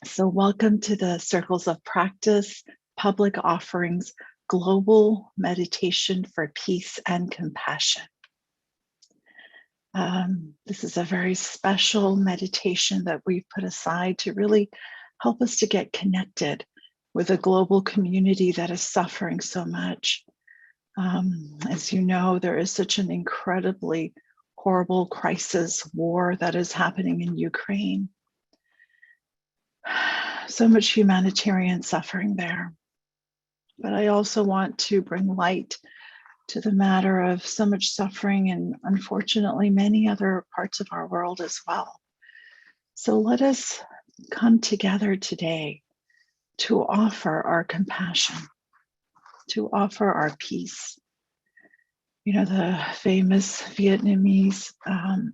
So welcome to the Circles of Practice, Public Offerings, Global Meditation for Peace and Compassion. This is a very special meditation that we've put aside to really help us to get connected with a global community that is suffering so much. As you know, there is such an incredibly horrible crisis, war that is happening in Ukraine. So much humanitarian suffering there. But I also want to bring light to the matter of so much suffering in, unfortunately, many other parts of our world as well. So let us come together today to offer our compassion, to offer our peace. You know, the famous Vietnamese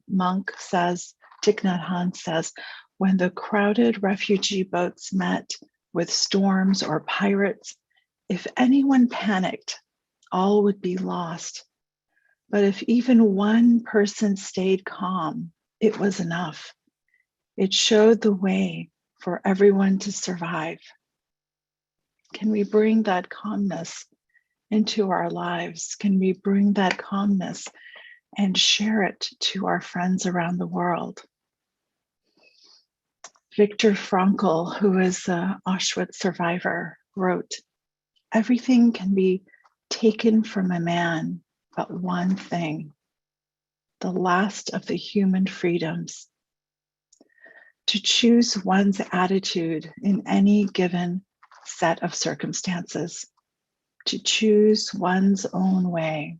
monk says, Thich Nhat Hanh says, when the crowded refugee boats met with storms or pirates, if anyone panicked, all would be lost. But if even one person stayed calm, it was enough. It showed the way for everyone to survive. Can we bring that calmness into our lives? Can we bring that calmness and share it to our friends around the world? Viktor Frankl, who is an Auschwitz survivor, wrote, "Everything can be taken from a man, but one thing, the last of the human freedoms, to choose one's attitude in any given set of circumstances, to choose one's own way."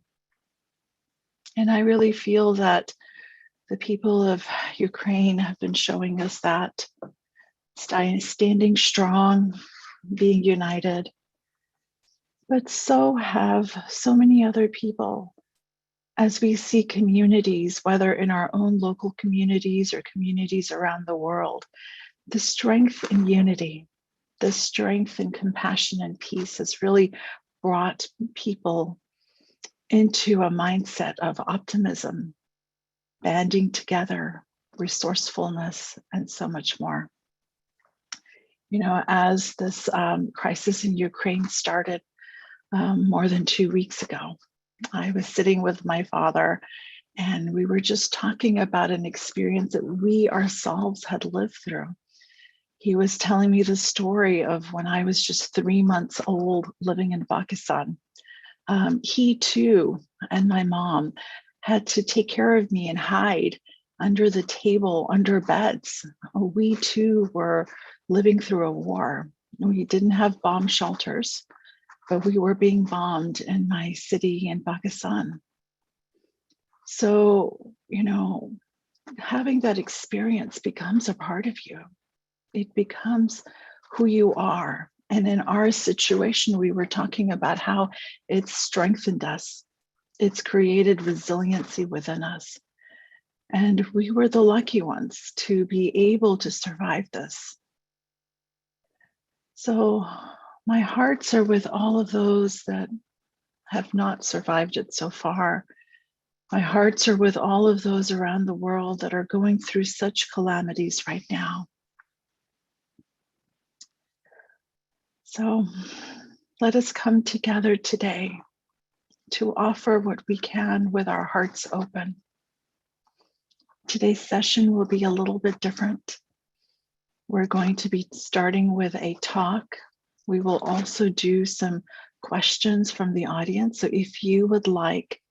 And I really feel that the people of Ukraine have been showing us that, standing strong, being united. But so have so many other people. As we see communities, whether in our own local communities or communities around the world, the strength in unity, the strength in compassion and peace has really brought people into a mindset of optimism, banding together, resourcefulness, and so much more. You know, as this crisis in Ukraine started more than 2 weeks ago, I was sitting with my father and we were just talking about an experience that we ourselves had lived through. He was telling me the story of when I was just 3 months old living in Pakistan. He too, and my mom, had to take care of me and hide under the table, under beds. We too were living through a war. We didn't have bomb shelters, but we were being bombed in my city in Pakistan. So, you know, having that experience becomes a part of you. It becomes who you are. And in our situation, we were talking about how it's strengthened us. It's created resiliency within us. And we were the lucky ones to be able to survive this. So my hearts are with all of those that have not survived it so far. My hearts are with all of those around the world that are going through such calamities right now. So let us come together today to offer what we can with our hearts open. Today's session will be a little bit different. We're going to be starting with a talk. We will also do some questions from the audience. So if you would like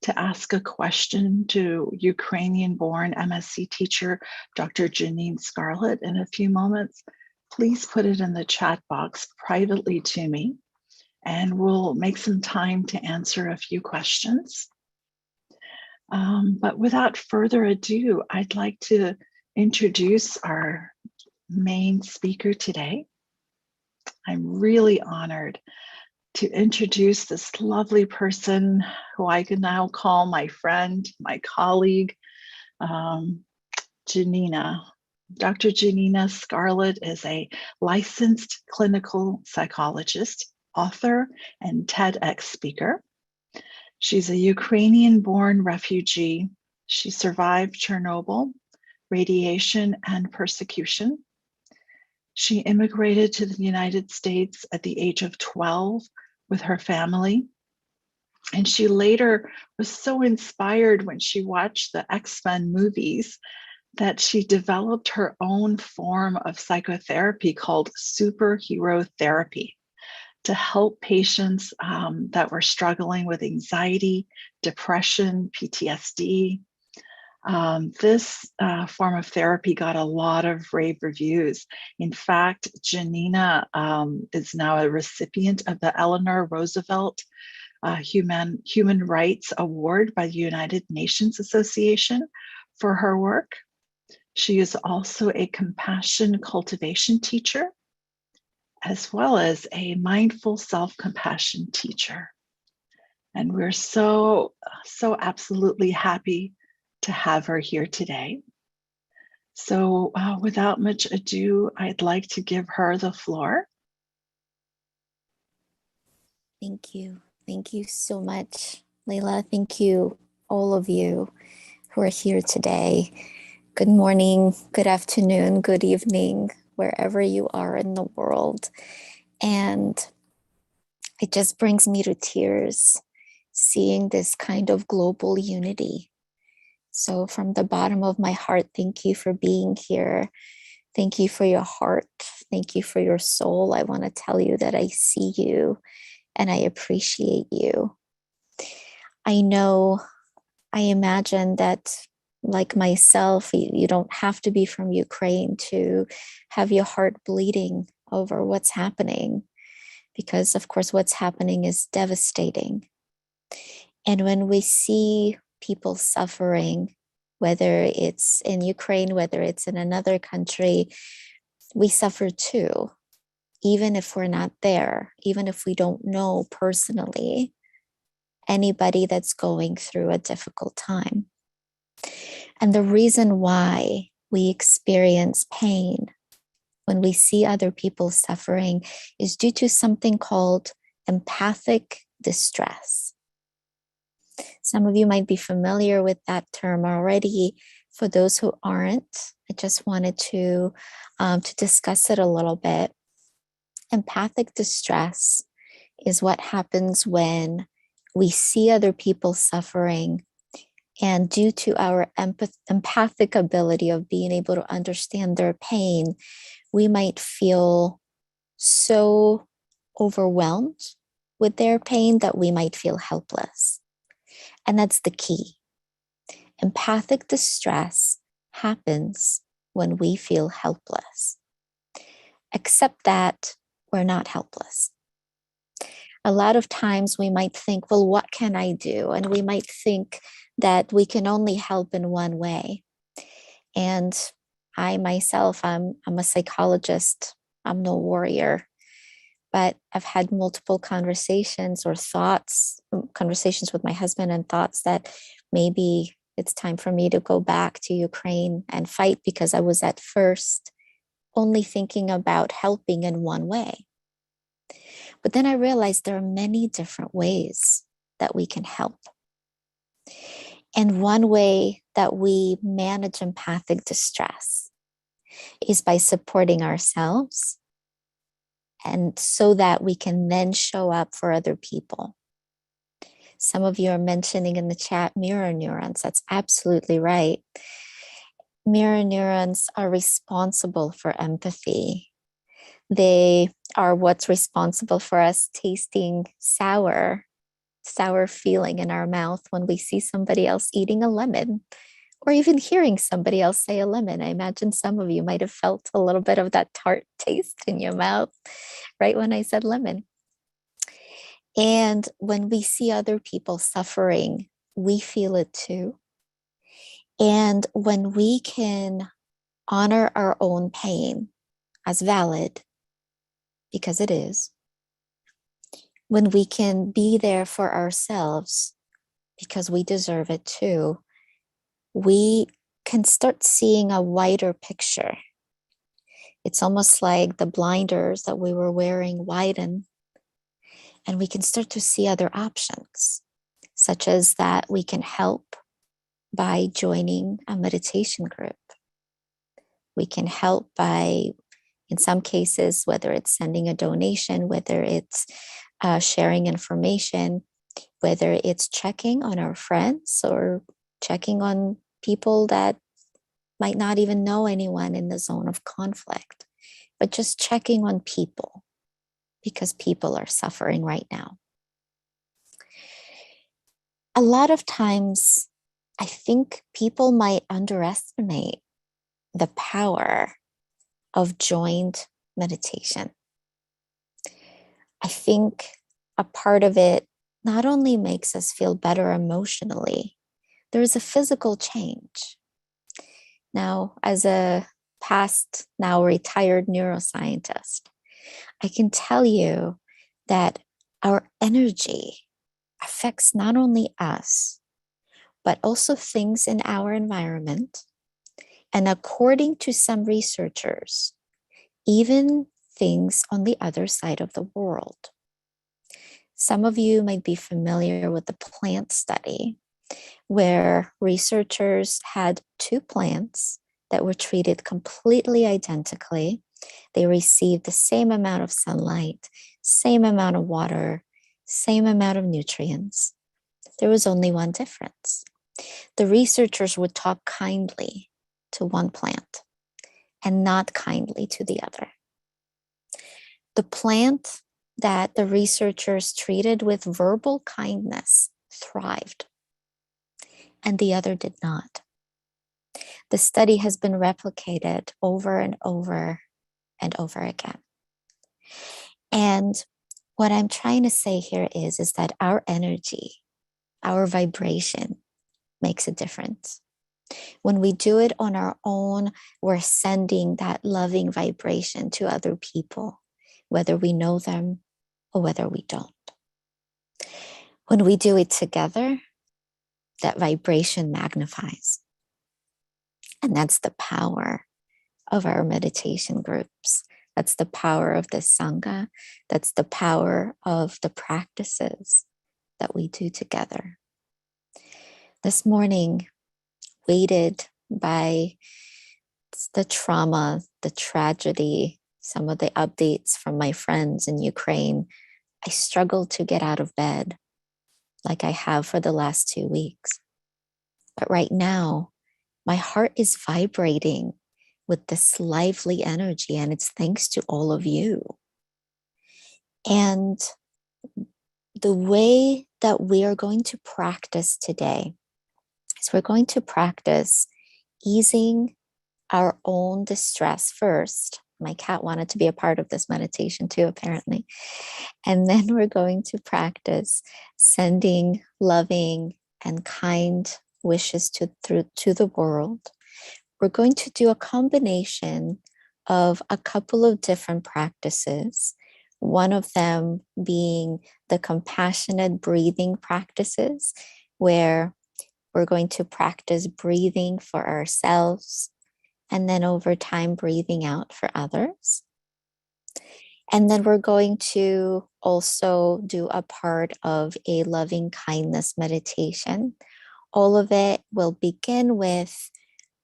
to ask a question to Ukrainian-born MSc teacher, Dr. Janina Scarlett, in a few moments, please put it in the chat box privately to me, and we'll make some time to answer a few questions. But without further ado, I'd like to introduce our main speaker today. I'm really honored to introduce this lovely person who I can now call my friend, my colleague, Janina. Dr. Janina Scarlett is a licensed clinical psychologist, author, and TEDx speaker. She's a Ukrainian-born refugee. She survived Chernobyl, radiation, and persecution. She immigrated to the United States at the age of 12 with her family. And she later was so inspired when she watched the X-Men movies that she developed her own form of psychotherapy called superhero therapy to help patients that were struggling with anxiety, depression, PTSD. This form of therapy got a lot of rave reviews. In fact, Janina is now a recipient of the Eleanor Roosevelt Human Rights Award by the United Nations Association for her work. She is also a compassion cultivation teacher, as well as a mindful self-compassion teacher. And we're so absolutely happy to have her here today. So without much ado, I'd like to give her the floor. Thank you. Thank you so much, Laila. Thank you, all of you who are here today. Good morning, good afternoon, good evening, wherever you are in the world. And it just brings me to tears seeing this kind of global unity. So from the bottom of my heart, thank you for being here. Thank you for your heart. Thank you for your soul. I want to tell you that I see you and I appreciate you. I imagine that, like myself, you don't have to be from Ukraine to have your heart bleeding over what's happening, because of course what's happening is devastating. And when we see people suffering, whether it's in Ukraine, whether it's in another country, we suffer too. Even if we're not there, even if we don't know personally anybody that's going through a difficult time. And the reason why we experience pain when we see other people suffering is due to something called empathic distress. Some of you might be familiar with that term already. For those who aren't, I just wanted to discuss it a little bit. Empathic distress is what happens when we see other people suffering, and due to our empathic ability of being able to understand their pain, we might feel so overwhelmed with their pain that we might feel helpless. And that's the key. Empathic distress happens when we feel helpless, except that we're not helpless. A lot of times we might think, well, what can I do? And we might think that we can only help in one way. And I myself, I'm a psychologist. I'm no warrior, but I've had multiple conversations with my husband, and thoughts that maybe it's time for me to go back to Ukraine and fight, because I was at first only thinking about helping in one way. But then I realized there are many different ways that we can help. And one way that we manage empathic distress is by supporting ourselves, and so that we can then show up for other people. Some of you are mentioning in the chat mirror neurons. That's absolutely right. Mirror neurons are responsible for empathy. They are what's responsible for us tasting sour feeling in our mouth when we see somebody else eating a lemon, or even hearing somebody else say a lemon. I imagine some of you might have felt a little bit of that tart taste in your mouth right when I said lemon. And when we see other people suffering, we feel it too. And when we can honor our own pain as valid, because it is, when we can be there for ourselves because we deserve it too, we can start seeing a wider picture. It's almost like the blinders that we were wearing widen, and we can start to see other options, such as that we can help by joining a meditation group. We can help by In some cases, whether it's sending a donation, whether it's sharing information, whether it's checking on our friends or checking on people that might not even know anyone in the zone of conflict, but just checking on people because people are suffering right now. A lot of times, I think people might underestimate the power of joined meditation. I think a part of it not only makes us feel better emotionally, there is a physical change. Now, as a past, now retired neuroscientist, I can tell you that our energy affects not only us, but also things in our environment. And according to some researchers, even things on the other side of the world. Some of you might be familiar with the plant study, where researchers had two plants that were treated completely identically. They received the same amount of sunlight, same amount of water, same amount of nutrients. There was only one difference. The researchers would talk kindly to one plant and not kindly to the other. The plant that the researchers treated with verbal kindness thrived, and the other did not. The study has been replicated over and over and over again. And what I'm trying to say here is that our energy, our vibration makes a difference. When we do it on our own, we're sending that loving vibration to other people, whether we know them or whether we don't. When we do it together, that vibration magnifies. And that's the power of our meditation groups. That's the power of the Sangha. That's the power of the practices that we do together. This morning, weighted by the trauma, the tragedy, some of the updates from my friends in Ukraine, I struggled to get out of bed like I have for the last 2 weeks. But right now, my heart is vibrating with this lively energy, and it's thanks to all of you. And the way that we are going to practice today is we're going to practice easing our own distress first. My cat wanted to be a part of this meditation too, apparently. And then we're going to practice sending loving and kind wishes to the world. We're going to do a combination of a couple of different practices. One of them being the compassionate breathing practices, where we're going to practice breathing for ourselves and then over time breathing out for others. And then we're going to also do a part of a loving kindness meditation. All of it will begin with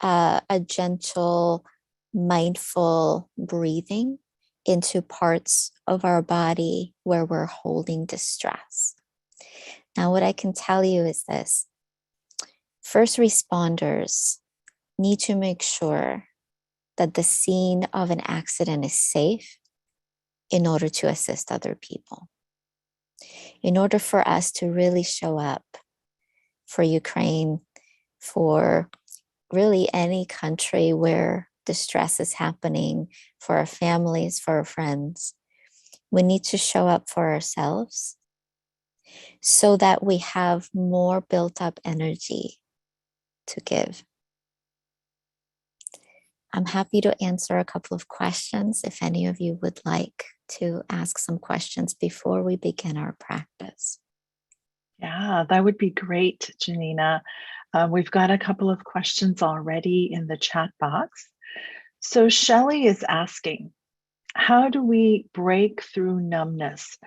a gentle, mindful breathing into parts of our body where we're holding distress. Now, what I can tell you is this. First responders need to make sure that the scene of an accident is safe in order to assist other people. In order for us to really show up for Ukraine, for really any country where distress is happening, for our families, for our friends, we need to show up for ourselves so that we have more built up energy to give. I'm happy to answer a couple of questions if any of you would like to ask some questions before we begin our practice. Yeah, that would be great, Janina. We've got a couple of questions already in the chat box. So Shelley is asking, how do we break through numbness?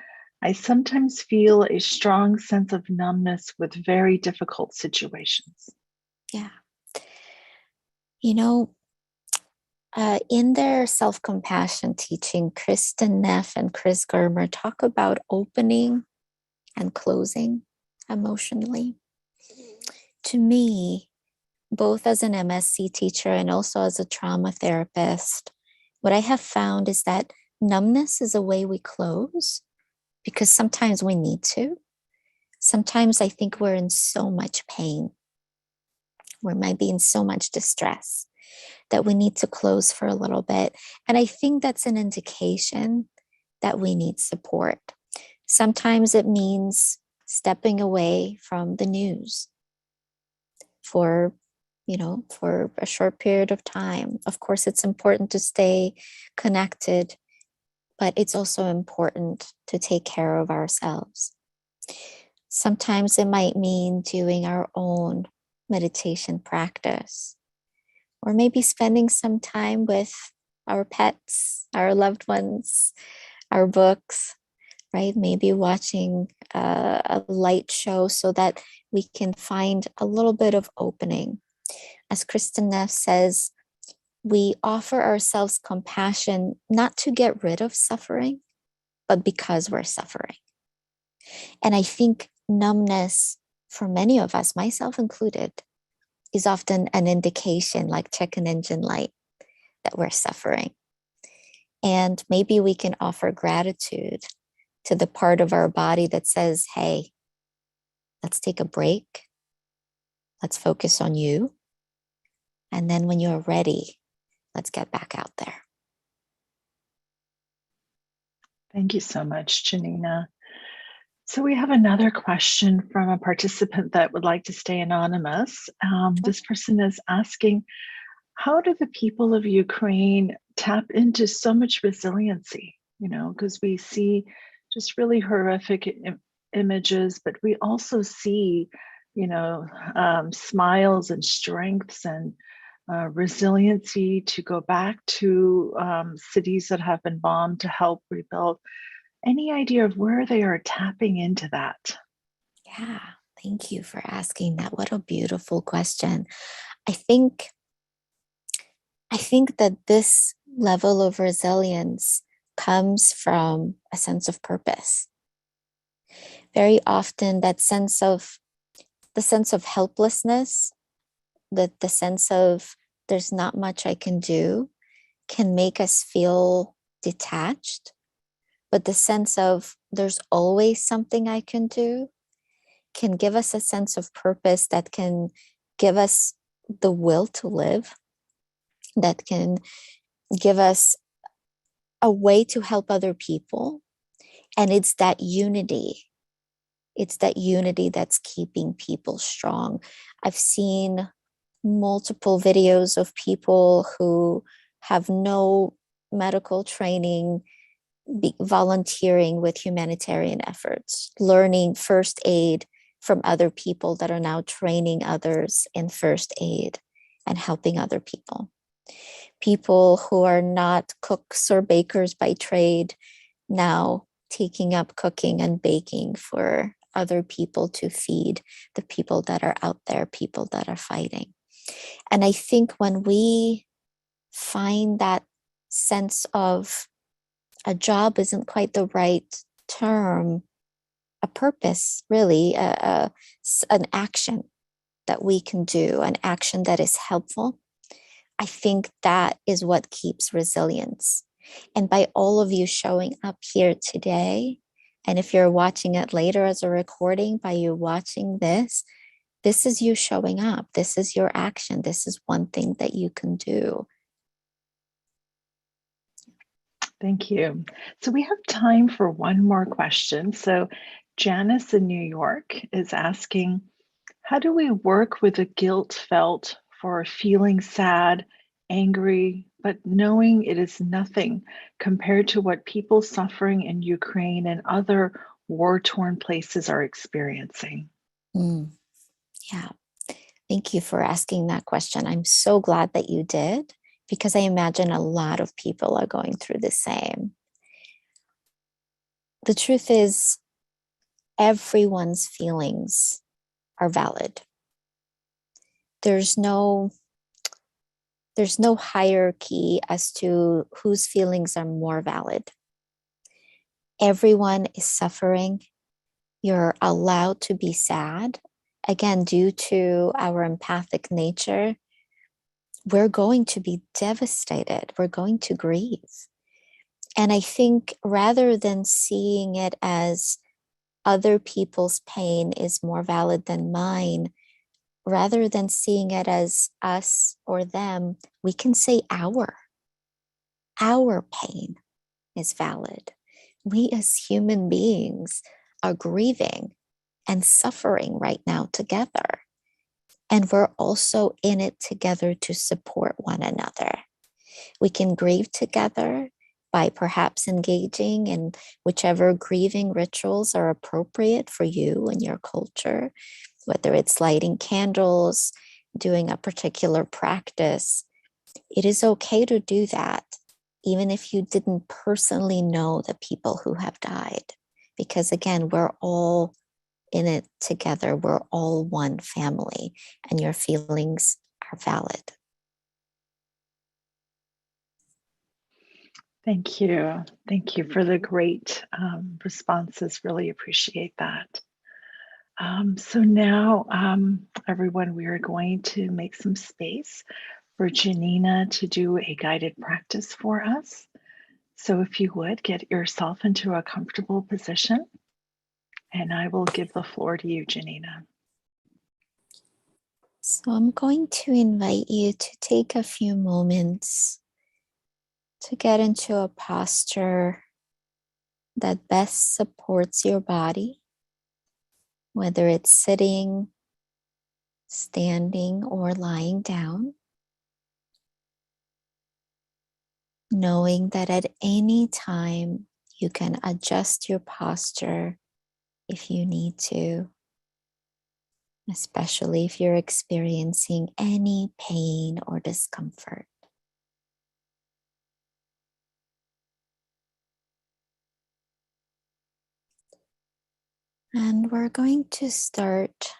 I sometimes feel a strong sense of numbness with very difficult situations. Yeah. You know, In their self-compassion teaching, Kristen Neff and Chris Germer talk about opening and closing emotionally. To me, both as an MSc teacher and also as a trauma therapist, what I have found is that numbness is a way we close because sometimes we need to. Sometimes I think we're in so much pain. We might be in so much distress that we need to close for a little bit. And I think that's an indication that we need support. Sometimes it means stepping away from the news for for a short period of time. Of course, it's important to stay connected, but it's also important to take care of ourselves. Sometimes it might mean doing our own meditation practice, or maybe spending some time with our pets, our loved ones, our books, right? Maybe watching a light show so that we can find a little bit of opening. As Kristen Neff says, we offer ourselves compassion not to get rid of suffering, but because we're suffering. And I think numbness, for many of us, myself included, is often an indication, like check an engine light, that we're suffering. And maybe we can offer gratitude to the part of our body that says, hey, let's take a break. Let's focus on you. And then when you're ready, let's get back out there. Thank you so much, Janina. So we have another question from a participant that would like to stay anonymous. This person is asking, how do the people of Ukraine tap into so much resiliency? Because we see just really horrific images, but we also see, smiles and strengths and resiliency to go back to cities that have been bombed to help rebuild. Any idea of where they are tapping into that? Yeah, thank you for asking that. What a beautiful question. I think that this level of resilience comes from a sense of purpose. Very often the sense of helplessness, the sense of there's not much I can do, can make us feel detached. But the sense of there's always something I can do can give us a sense of purpose that can give us the will to live, that can give us a way to help other people. And it's that unity. It's that unity that's keeping people strong. I've seen multiple videos of people who have no medical training, volunteering with humanitarian efforts, learning first aid from other people that are now training others in first aid and helping other people. People who are not cooks or bakers by trade now taking up cooking and baking for other people to feed the people that are out there, people that are fighting. And I think when we find that sense of a job isn't quite the right term, a purpose, really, an action that we can do, an action that is helpful, I think that is what keeps resilience. And by all of you showing up here today, and if you're watching it later as a recording, by you watching this is you showing up. This is your action. This is one thing that you can do. Thank you. So we have time for one more question. So Janice in New York is asking, how do we work with the guilt felt for feeling sad, angry, but knowing it is nothing compared to what people suffering in Ukraine and other war-torn places are experiencing? Yeah. Thank you for asking that question. I'm so glad that you did, because I imagine a lot of people are going through the same. The truth is, everyone's feelings are valid. There's no there's no hierarchy as to whose feelings are more valid. Everyone is suffering. You're allowed to be sad. Again, due to our empathic nature, we're going to be devastated. We're going to grieve. And I think rather than seeing it as other people's pain is more valid than mine, rather than seeing it as us or them, we can say our pain is valid. We as human beings are grieving and suffering right now together. And we're also in it together to support one another. We can grieve together by perhaps engaging in whichever grieving rituals are appropriate for you and your culture, whether it's lighting candles, doing a particular practice. It is okay to do that, even if you didn't personally know the people who have died. Because again, we're all in it together. We're all one family, and your feelings are valid. Thank you. Thank you for the great responses. Really appreciate that. So now, everyone, we are going to make some space for Janina to do a guided practice for us. So if you would, get yourself into a comfortable position, and I will give the floor to you, Janina. So I'm going to invite you to take a few moments to get into a posture that best supports your body, whether it's sitting, standing, or lying down, knowing that at any time you can adjust your posture if you need to, especially if you're experiencing any pain or discomfort. And we're going to start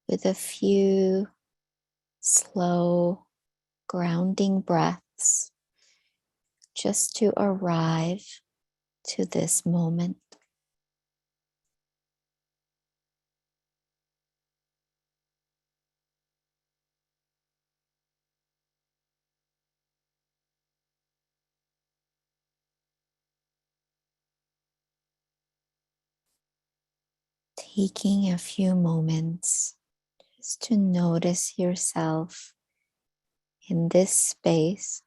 with a few slow grounding breaths just to arrive to this moment. Taking a few moments just to notice yourself in this space.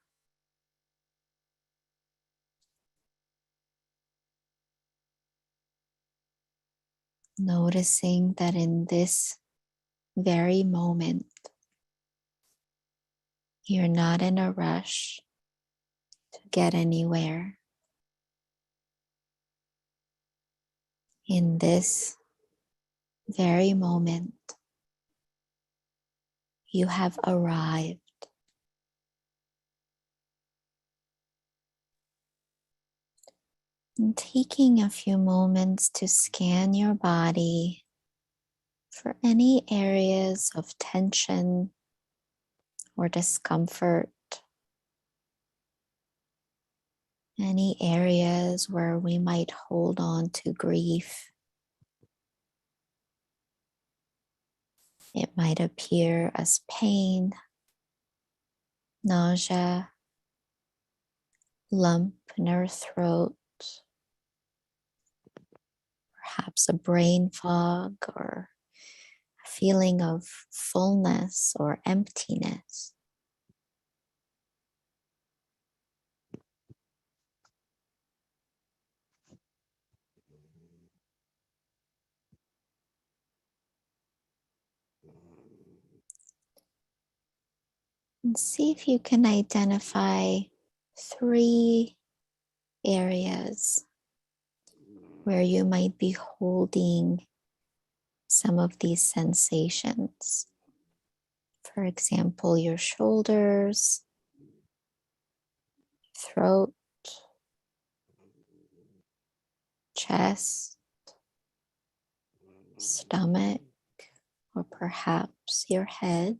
Noticing that in this very moment, you're not in a rush to get anywhere. In this very moment, you have arrived. And taking a few moments to scan your body for any areas of tension or discomfort, any areas where we might hold on to grief. It might appear as pain, nausea, lump in our throat, perhaps a brain fog or a feeling of fullness or emptiness. And see if you can identify 3 areas where you might be holding some of these sensations. For example, your shoulders, throat, chest, stomach, or perhaps your head.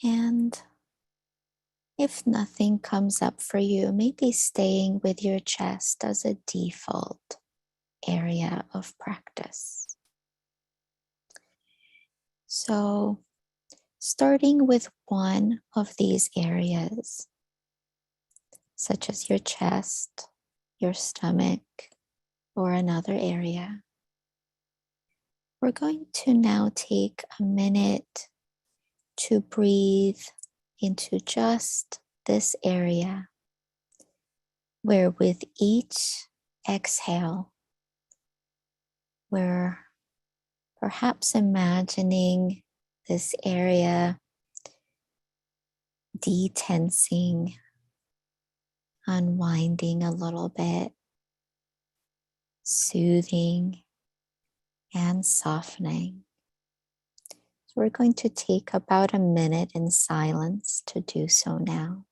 And if nothing comes up for you, maybe staying with your chest as a default area of practice. So, starting with one of these areas, such as your chest, your stomach, or another area, we're going to now take a minute to breathe into just this area, where with each exhale, we're perhaps imagining this area detensing, unwinding a little bit, soothing and softening. So we're going to take about a minute in silence to do so now.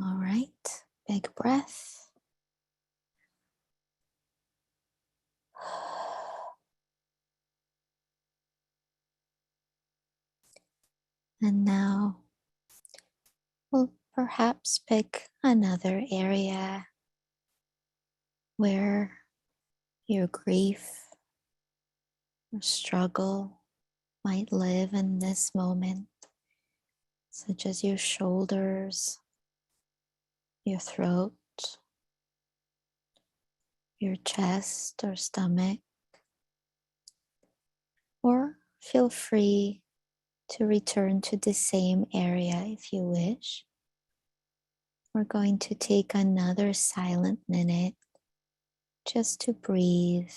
All right, big breath. And now we'll perhaps pick another area where your grief or struggle might live in this moment, such as your shoulders, your throat, your chest or stomach, or feel free to return to the same area if you wish. We're going to take another silent minute just to breathe,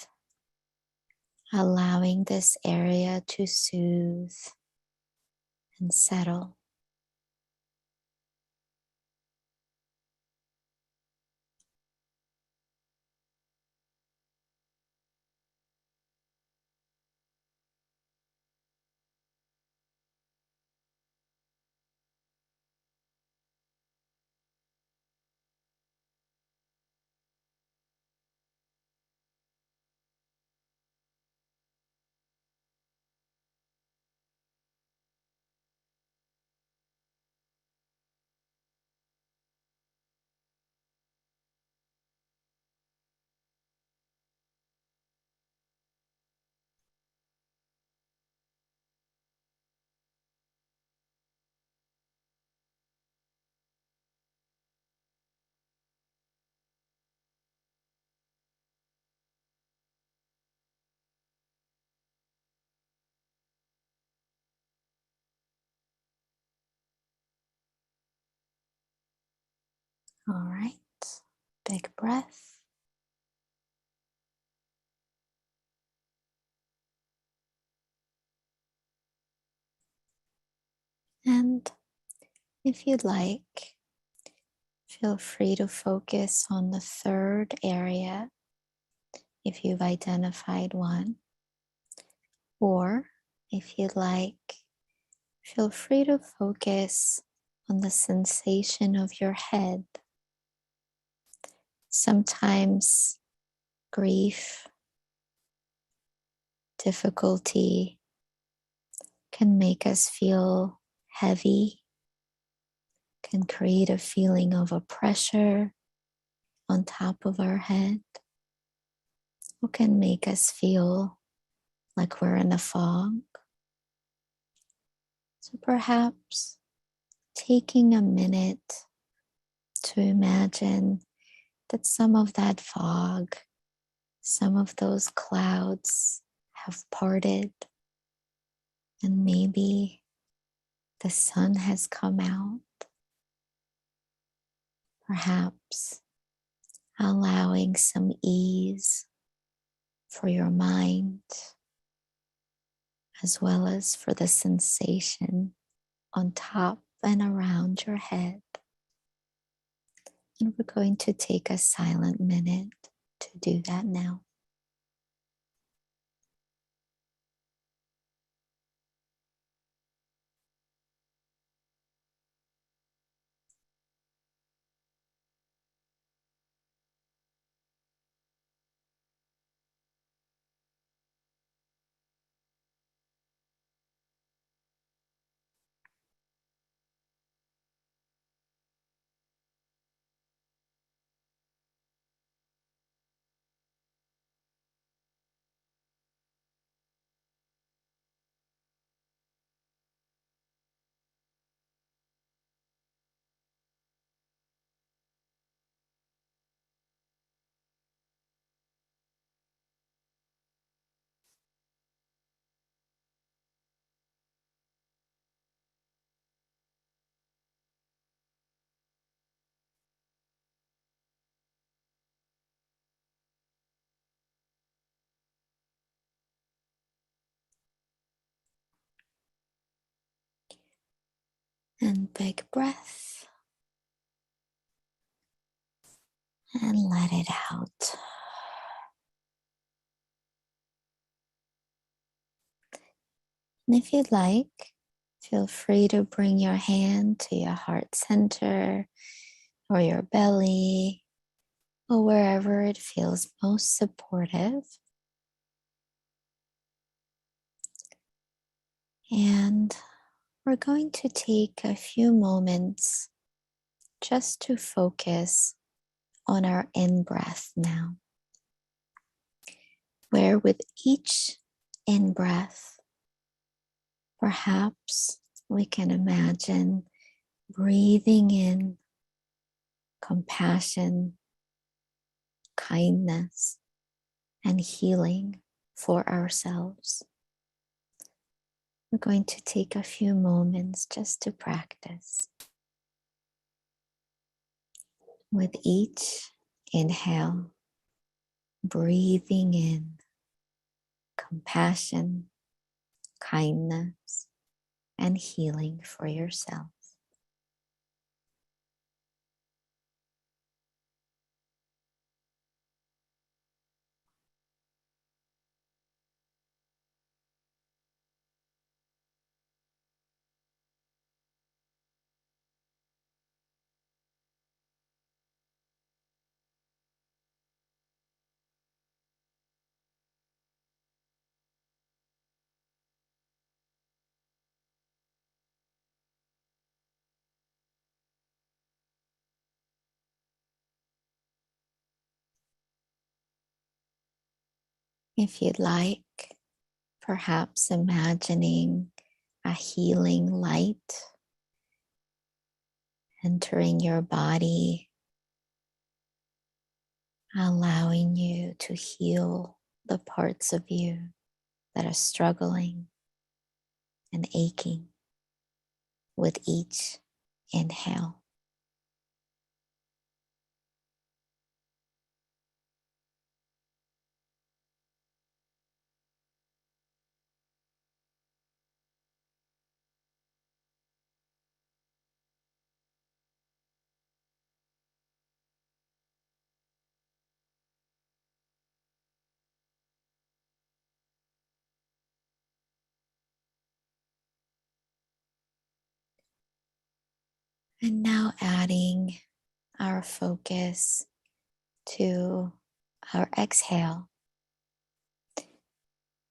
allowing this area to soothe and settle. All right, big breath. And if you'd like, feel free to focus on the third area if you've identified one. Or if you'd like, feel free to focus on the sensation of your head. Sometimes grief, difficulty can make us feel heavy, can create a feeling of a pressure on top of our head, or can make us feel like we're in a fog. So perhaps taking a minute to imagine that some of that fog, some of those clouds have parted, and maybe the sun has come out. Perhaps allowing some ease for your mind, as well as for the sensation on top and around your head. And we're going to take a silent minute to do that now. And big breath and let it out. And if you'd like, feel free to bring your hand to your heart center or your belly or wherever it feels most supportive. And we're going to take a few moments just to focus on our in-breath now, where with each in-breath, perhaps we can imagine breathing in compassion, kindness, and healing for ourselves. We're going to take a few moments just to practice. With each inhale, breathing in compassion, kindness, and healing for yourself. If you'd like, perhaps imagining a healing light entering your body, allowing you to heal the parts of you that are struggling and aching with each inhale. And now adding our focus to our exhale,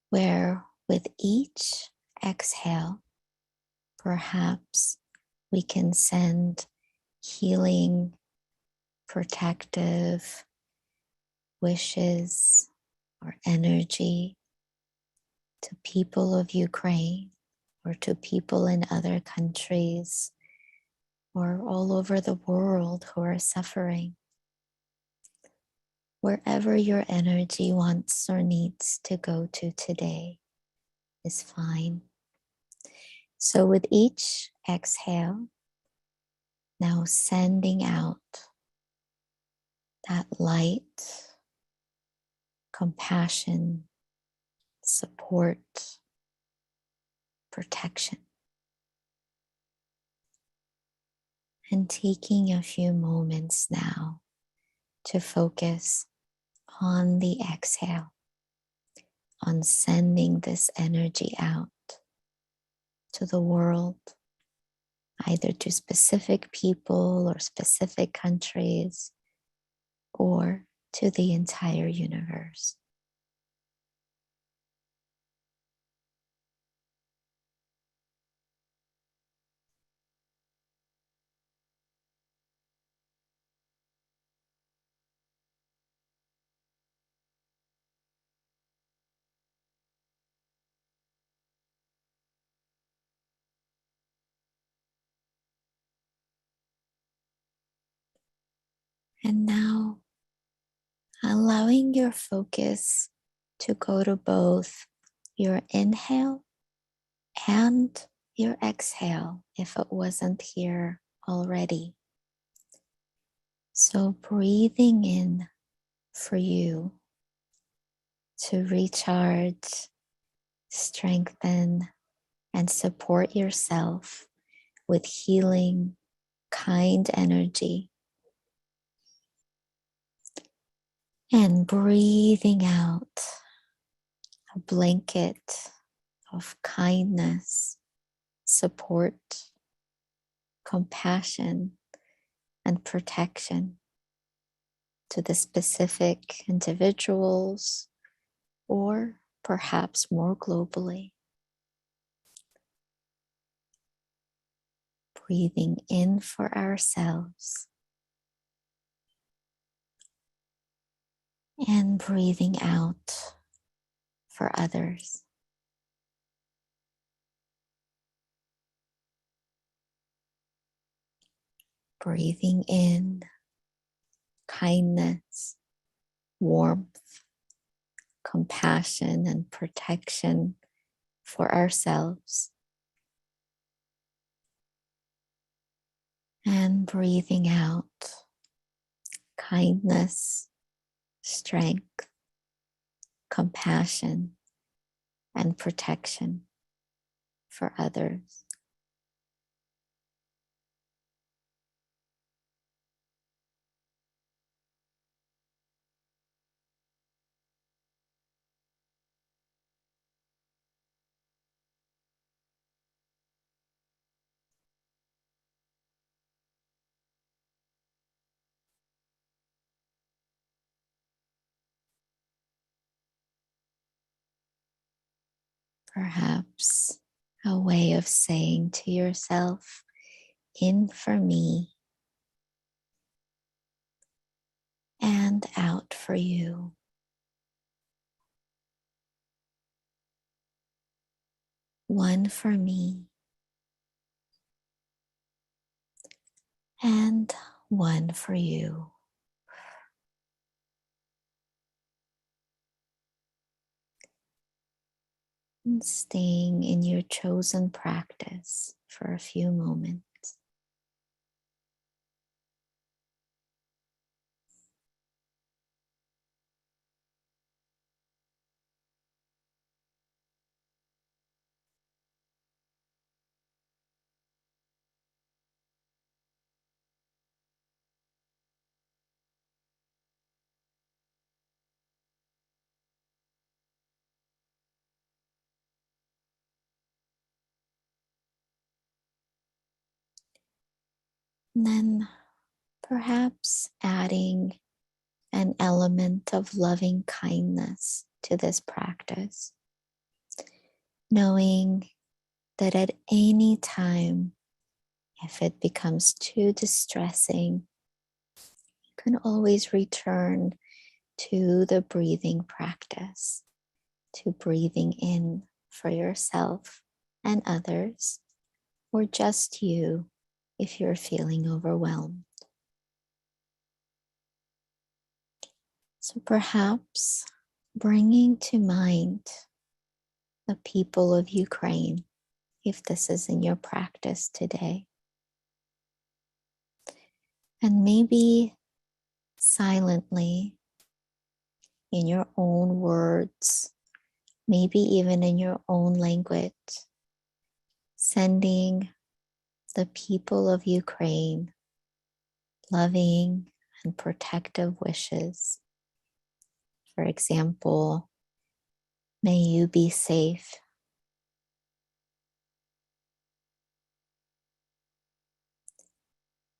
where with each exhale, perhaps we can send healing, protective wishes or energy to people of Ukraine or to people in other countries or all over the world who are suffering. Wherever your energy wants or needs to go to today is fine. So with each exhale, now sending out that light, compassion, support, protection. And taking a few moments now to focus on the exhale, on sending this energy out to the world, either to specific people or specific countries, or to the entire universe. And now, allowing your focus to go to both your inhale and your exhale if it wasn't here already. So breathing in for you to recharge, strengthen, and support yourself with healing, kind energy. And breathing out a blanket of kindness, support, compassion, and protection to the specific individuals, or perhaps more globally. Breathing in for ourselves and breathing out for others. Breathing in kindness, warmth, compassion, and protection for ourselves. And breathing out kindness, strength, compassion, and protection for others. Perhaps a way of saying to yourself, in for me and out for you. One for me and one for you. And staying in your chosen practice for a few moments. And then perhaps adding an element of loving kindness to this practice, knowing that at any time, if it becomes too distressing, you can always return to the breathing practice, to breathing in for yourself and others, or just you if you're feeling overwhelmed. So perhaps bringing to mind the people of Ukraine, if this is in your practice today. And maybe silently, in your own words, maybe even in your own language, sending the people of Ukraine loving and protective wishes. For example, may you be safe.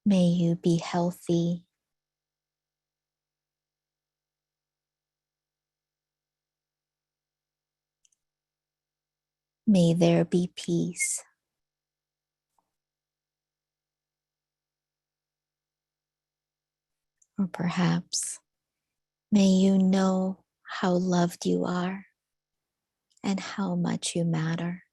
May you be healthy. May there be peace. Or perhaps, may you know how loved you are and how much you matter.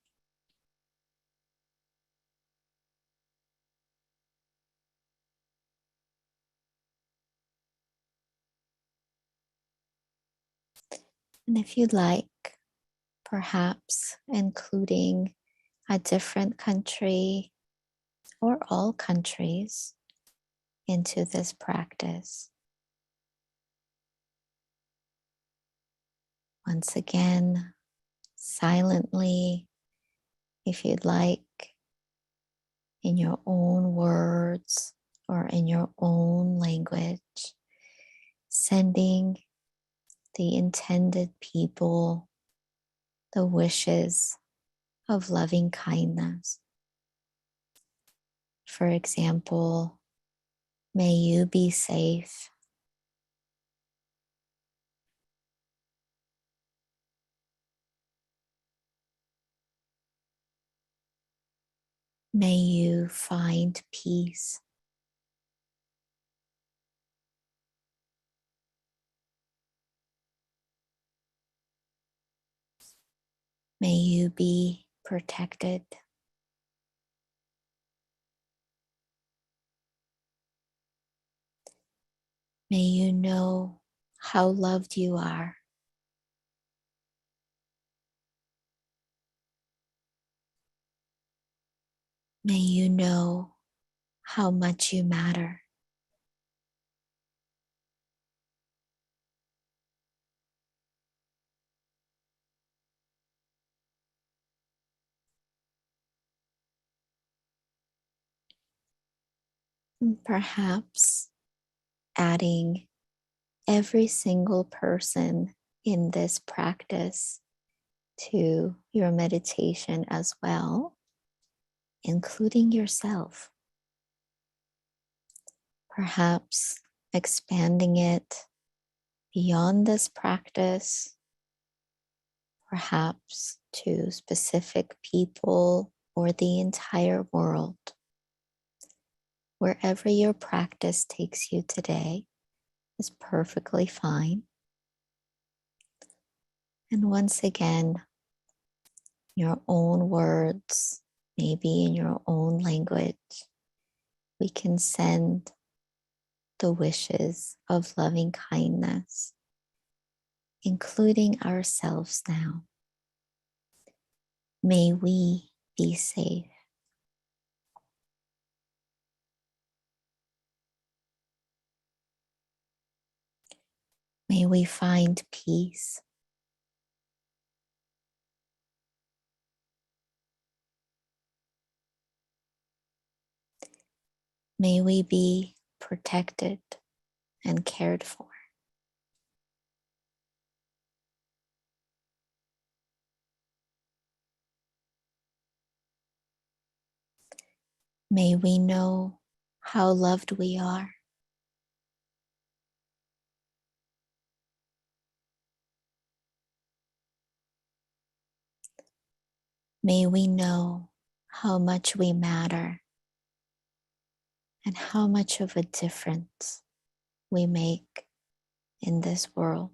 And if you'd like, perhaps including a different country or all countries into this practice. Once again, silently, if you'd like, in your own words or in your own language, sending the intended people the wishes of loving kindness. For example, may you be safe. May you find peace. May you be protected. May you know how loved you are. May you know how much you matter. And perhaps adding every single person in this practice to your meditation as well, including yourself. Perhaps expanding it beyond this practice, perhaps to specific people or the entire world. Wherever your practice takes you today is perfectly fine. And once again, your own words, maybe in your own language, we can send the wishes of loving kindness, including ourselves now. May we be safe. May we find peace. May we be protected and cared for. May we know how loved we are. May we know how much we matter and how much of a difference we make in this world.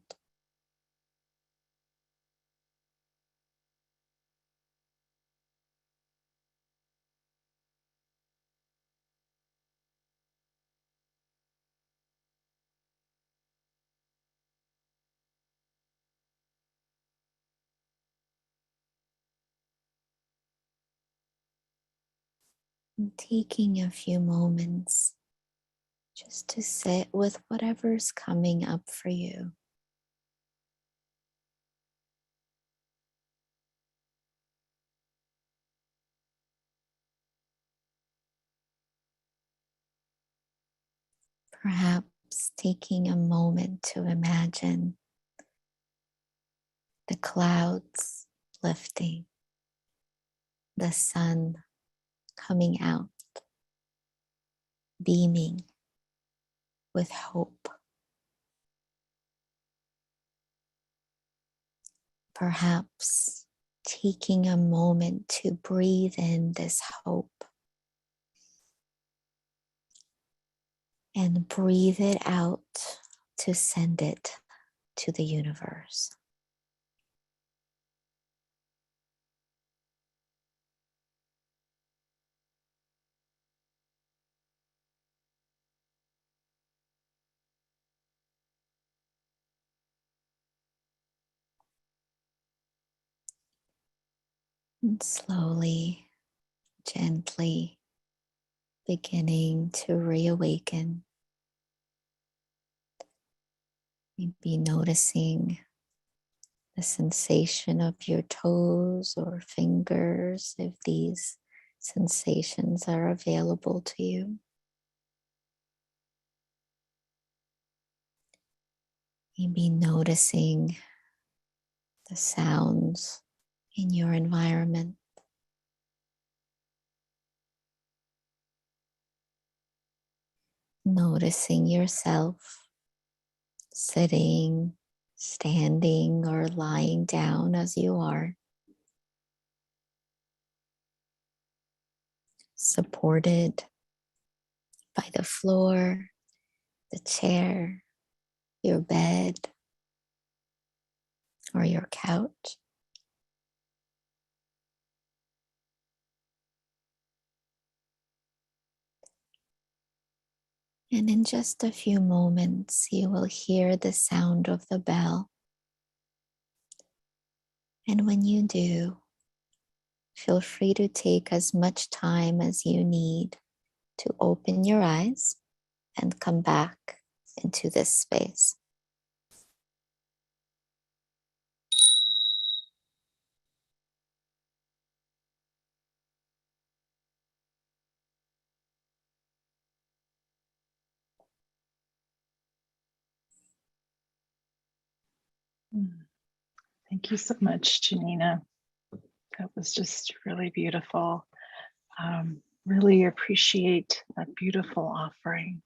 And taking a few moments just to sit with whatever's coming up for you. Perhaps taking a moment to imagine the clouds lifting, the sun coming out, beaming with hope. Perhaps taking a moment to breathe in this hope and breathe it out to send it to the universe. And slowly, gently beginning to reawaken. Maybe noticing the sensation of your toes or fingers, if these sensations are available to you. Maybe noticing the sounds in your environment. Noticing yourself sitting, standing, or lying down as you are. Supported by the floor, the chair, your bed, or your couch. And in just a few moments, you will hear the sound of the bell. And when you do, feel free to take as much time as you need to open your eyes and come back into this space. Thank you so much, Janina. That was just really beautiful. Really appreciate that beautiful offering.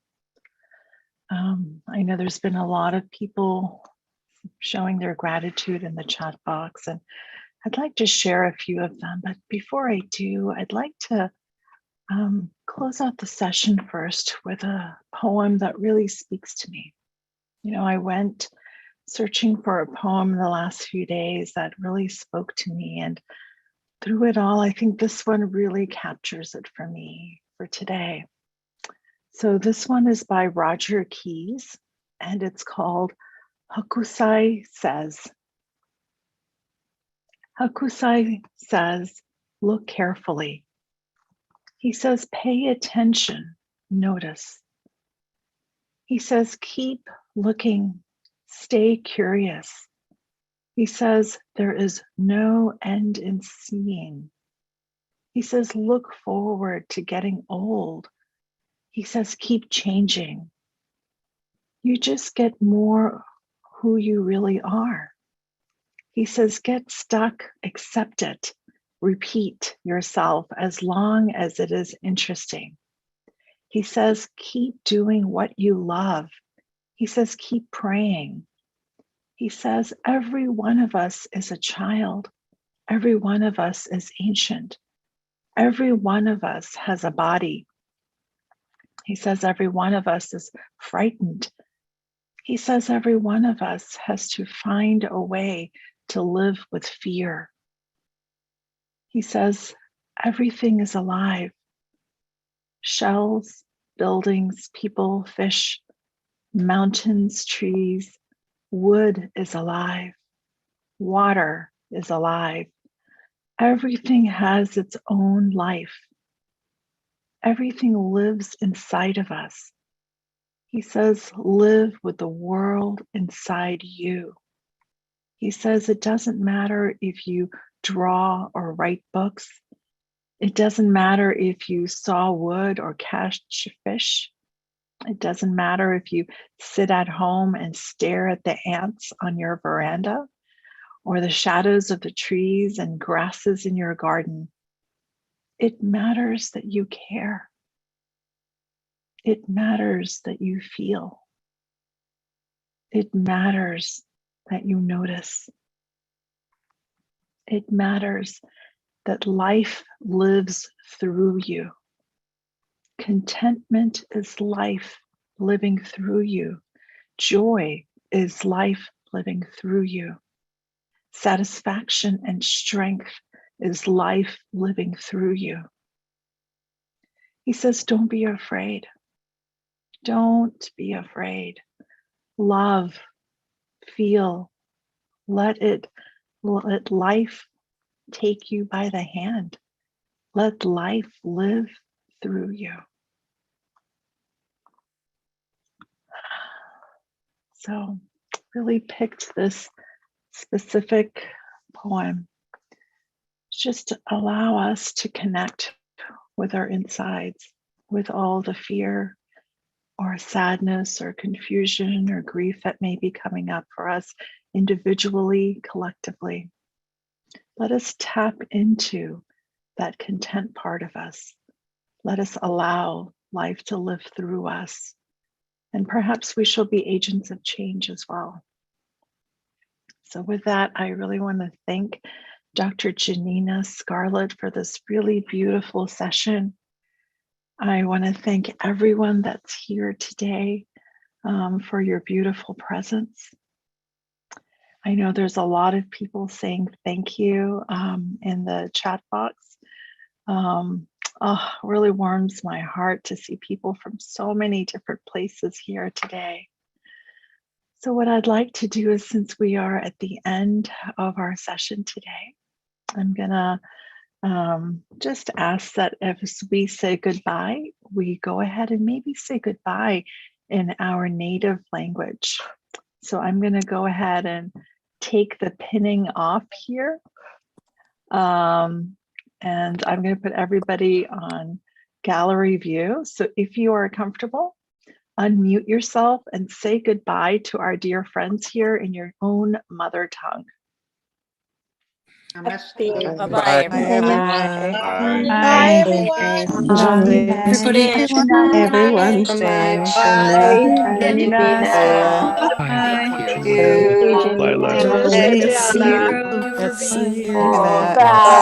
I know there's been a lot of people showing their gratitude in the chat box, and I'd like to share a few of them. But before I do, I'd like to close out the session first with a poem that really speaks to me. You know, I went searching for a poem the last few days that really spoke to me, and through it all, I think this one really captures it for me for today. So this one is by Roger Keyes, and it's called Hakusai Says. Hakusai says, look carefully. He says, pay attention, notice. He says, keep looking, stay curious. He says, there is no end in seeing. He says, look forward to getting old. He says, keep changing. You just get more who you really are. He says, get stuck, accept it, repeat yourself as long as it is interesting. He says, keep doing what you love. He says, keep praying. He says, every one of us is a child. Every one of us is ancient. Every one of us has a body. He says, every one of us is frightened. He says, every one of us has to find a way to live with fear. He says, everything is alive. Shells, buildings, people, fish, mountains, trees, wood is alive. Water is alive. Everything has its own life. Everything lives inside of us. He says, live with the world inside you. He says, it doesn't matter if you draw or write books. It doesn't matter if you saw wood or catch fish. It doesn't matter if you sit at home and stare at the ants on your veranda or the shadows of the trees and grasses in your garden. It matters that you care. It matters that you feel. It matters that you notice. It matters that life lives through you. Contentment is life living through you. Joy is life living through you. Satisfaction and strength is life living through you. He says, don't be afraid. Don't be afraid. Love, feel, let life take you by the hand. Let life live through you. So, really picked this specific poem just to allow us to connect with our insides, with all the fear or sadness or confusion or grief that may be coming up for us individually, collectively. Let us tap into that content part of us. Let us allow life to live through us. And perhaps we shall be agents of change as well. So with that, I really want to thank Dr. Janina Scarlett for this really beautiful session. I want to thank everyone that's here today for your beautiful presence. I know there's a lot of people saying thank you in the chat box. Really warms my heart to see people from so many different places here today. So what I'd like to do is, since we are at the end of our session today, I'm gonna just ask that as we say goodbye, we go ahead and maybe say goodbye in our native language. So I'm gonna go ahead and take the pinning off here. And I'm gonna put everybody on gallery view. So if you are comfortable, unmute yourself and say goodbye to our dear friends here in your own mother tongue. Namaste. Bye, everyone. Bye. Everybody, Everyone say Janina. Bye. Thank Laila. Let's see you you.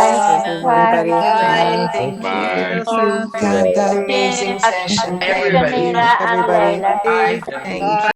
next, everybody. Bye. Amazing session, everybody. Everybody. Bye. Thank you.